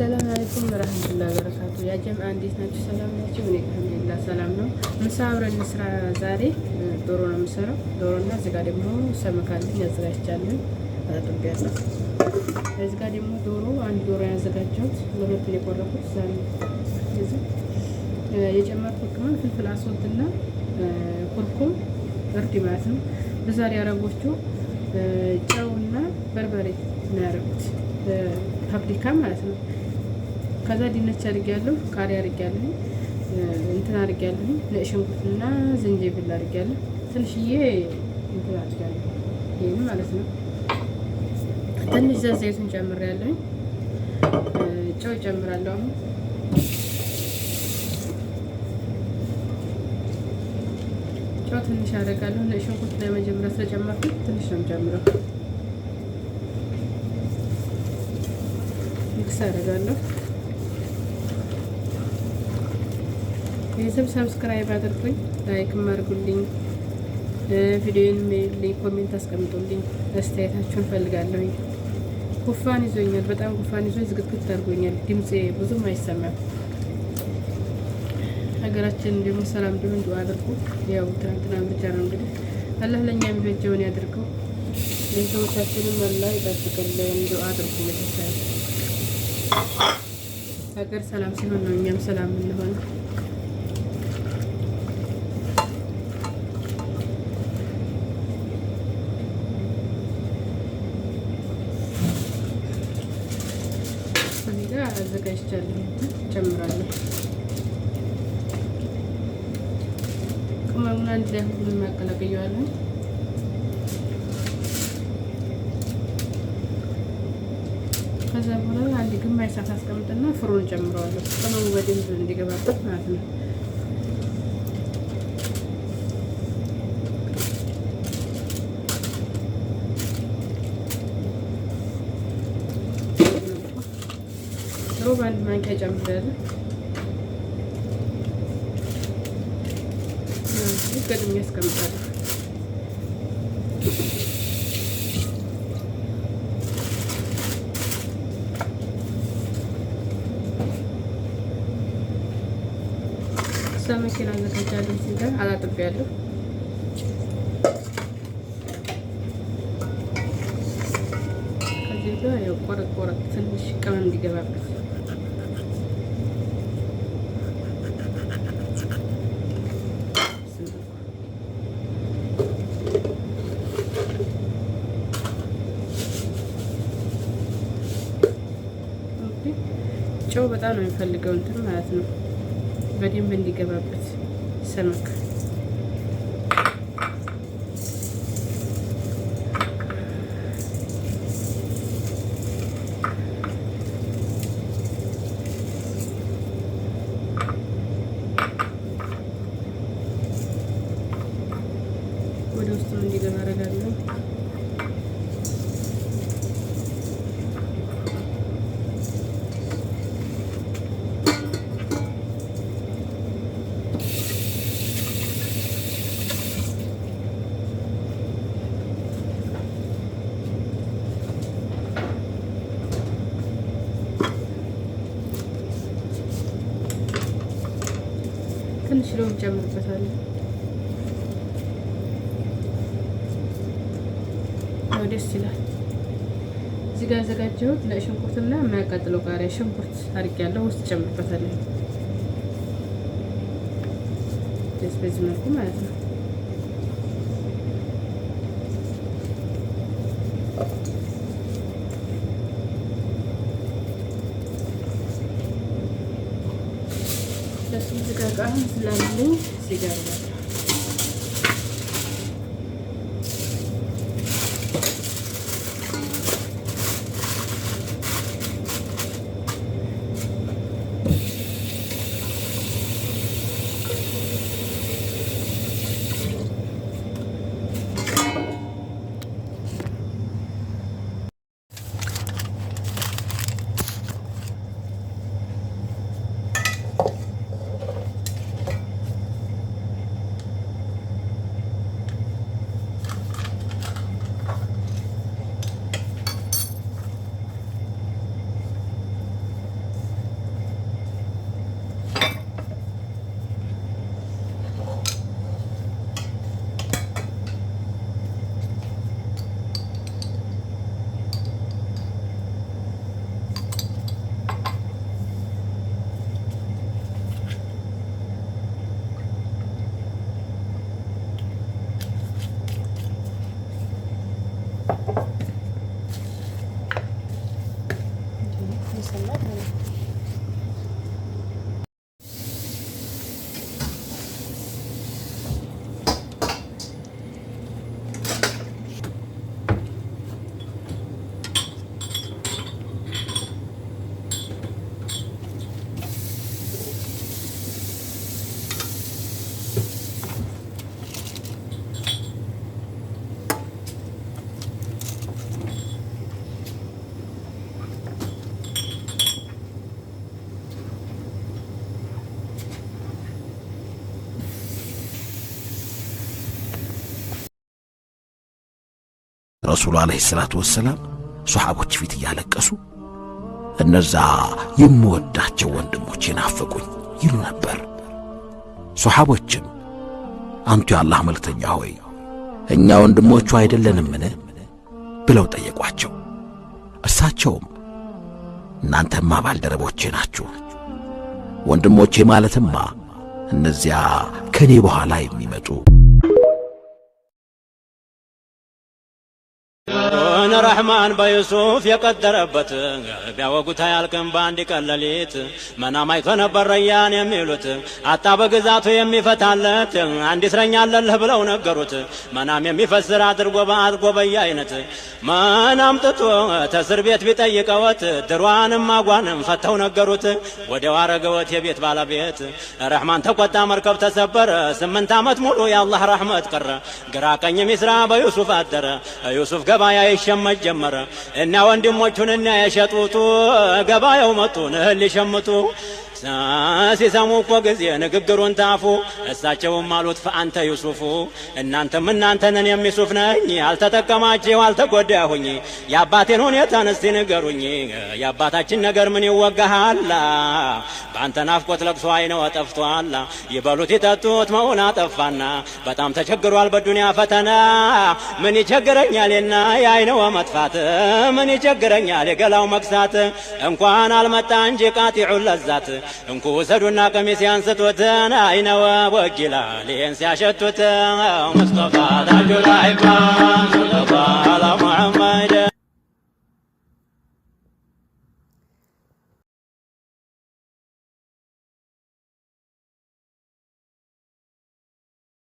ሰላም አለይኩም ወራህመቱላሂ ወበረካቱ። ያ ጀማዓ እንዴት ናችሁ? ሰላም ናችሁ? እኔ አልሐምዱሊላህ ሰላም ነው። ምሳ አብረን እንስራ። ዛሬ ዶሮ ነው የምሰራው። ዶሮና እዚህ ጋር ደግሞ ሰመክ አለኝ አዘጋጅቻለሁ። አጥቤያለሁ። እዚህ ጋር ደግሞ አንድ ዶሮ ያዘጋጀሁት ለሁለት ነው የቆረጥኩት። ዛሬ እዚህ የጨመርኩት ቅመም ፍልፍል አስወጥና ኩርኩም እርድ ማለት ነው። በዛሬ አረቦቹ ጨውና በርበሬ ነው ያደረጉት፣ ፓፕሪካ ማለት ነው። ከዛ ድንች አድርጌያለሁ፣ ቃሪያ አድርጌያለሁ፣ እንትን አድርጌያለሁ፣ ነጭ ሽንኩርትና ዝንጅብል አድርጌያለሁ። ትንሽዬ እንትን አድርጌያለሁ፣ ይሄን ማለት ነው። ትንሽ ዘይቱን ጨምሬያለሁ፣ ጨው ጨምራለሁ። አሁን ጨው ትንሽ አደርጋለሁ። ነጭ ሽንኩርት ላይ መጀመሪያ ስለጨመርኩት ትንሽ ነው የምጨምረው። ሚክስ አደርጋለሁ። ቤተሰብ ሰብስክራይብ አድርጉኝ፣ ላይክ አድርጉልኝ፣ ቪዲዮን ሜልኝ፣ ኮሜንት አስቀምጡልኝ። አስተያየታችሁን ፈልጋለሁ። ጉፋን ይዞኛል፣ በጣም ጉፋን ይዞኝ ዝግትግት አድርጎኛል። ድምጼ ብዙም አይሰማም። ሀገራችን ደግሞ ሰላም እንዲሆን ዱአ አድርጉ። ያው ትናንትና ብቻ ነው እንግዲህ አላህ ለኛ የሚበጀውን ያድርገው። ቤተሰቦቻችንን አላህ ይጠብቅልን። ዱአ አድርጉ ቤተሰብ። ሀገር ሰላም ሲሆን ነው እኛም ሰላም እንሆን። እዚህ ጋር አዘጋጅቻለሁ፣ ጨምራለሁ። ቅመሙን አንድ ላይ ሁሉንም አቀላቅየዋለሁ። ከዛ በኋላ አንድ ግማሽ ሰዓት አስቀምጥና ፍሩን ጨምረዋለሁ፣ ቅመሙ በደንብ እንዲገባበት ማለት ነው። ሩብ አንድ ማንኪያ ጨምሬያለሁ። ቀድሜ አስቀምጣለሁ። ሰመኬን አዘጋጃለሁ። እዚህ ጋር አላጥቤያለሁ። ከዚህ ጋር ያው ቆረጥ ትንሽ ቅመም እንዲገባበት ጨው በጣም ነው የሚፈልገው እንትን ማለት ነው፣ በደንብ እንዲገባበት ሰመክ። ወደ ውስጥ እንዲገባ አደርጋለሁ። ትንሽ ሎሚ ጨምርበታለሁ። ደስ ይላል። እዚህ ጋር ያዘጋጀሁት ነጭ ሽንኩርትና የማያቃጥለው ቃሪያ ሽንኩርት አድርጌያለሁ። ውስጥ ጨምርበታለሁ። በዚህ መልኩ ማለት ነው። ለሱም ዝጋጋ ስላለኝ ሲጋራ ረሱል አለይሂ ሰላቱ ወሰላም ሱሐቦች ፊት ያለቀሱ እነዛ የምወዳቸው ወንድሞቼ ናፈቁኝ ይሉ ነበር። ሱሐቦችም አንቱ የአላህ መልእክተኛ ሆይ እኛ ወንድሞቹ አይደለንምን ብለው ጠየቋቸው። እርሳቸውም እናንተማ ባልደረቦቼ ናችሁ፣ ወንድሞቼ ማለትማ እነዚያ ከኔ በኋላ የሚመጡ ረሕማን በዩሱፍ የቀደረበት ቢያወጉት አያልቅም በአንድ ቀን ሌሊት። መናም አይቶ ነበር ረያን የሚሉት አጣ በግዛቱ የሚፈታለት አንድ እስረኛ አለልህ ብለው ነገሩት። መናም የሚፈስር አድርጎ በየአይነት መናም ጥቶ ተስር ቤት ቢጠይቀወት ድሯንም አጓንም ፈተው ነገሩት። ወዲያው አረገወት የቤት ባለቤት። ረሕማን ተቆጣ፣ መርከብ ተሰበረ። 8 ዓመት ሙሉ የአላህ ረሕመት ቀረ። ግራ ቀኝ ሚስራ በዩሱፍ አደረ። ዩሱፍ ገባያ ይሸመት ጀመረ እና ወንድሞቹን እና የሸጡቱ ገባያው መጡ እህል ሊሸምቱ። ሲሰሙ እኮ ጊዜ ንግግሩን ታፉ። እሳቸውም አሉት ፈአንተ ዩሱፉ እናንተም እናንተንን የሚሱፍ ነኝ። አልተጠቀማችሁ አልተጎዳሁኝ። የአባቴን ሁኔታን እስቲ ንገሩኝ። የአባታችን ነገር ምን ይወጋሃላ? በአንተ ናፍቆት ለቅሶ አይነው ጠፍቷል። ይበሉት ይጠጡት መውን አጠፋና በጣም ተቸግሯል በዱንያ ፈተና። ምን ይቸግረኛልና የአይነው መጥፋት፣ ምን ይቸግረኛል የገላው መክሳት። እንኳን አልመጣ እንጂ ቃጢዑ ለዛት እንኩ ወሰዱና ቀሚስ ያንስቶትን አይነው ወጊላ ሊን ሲያሸቱት ሙስጠፋ ታጁ ላይ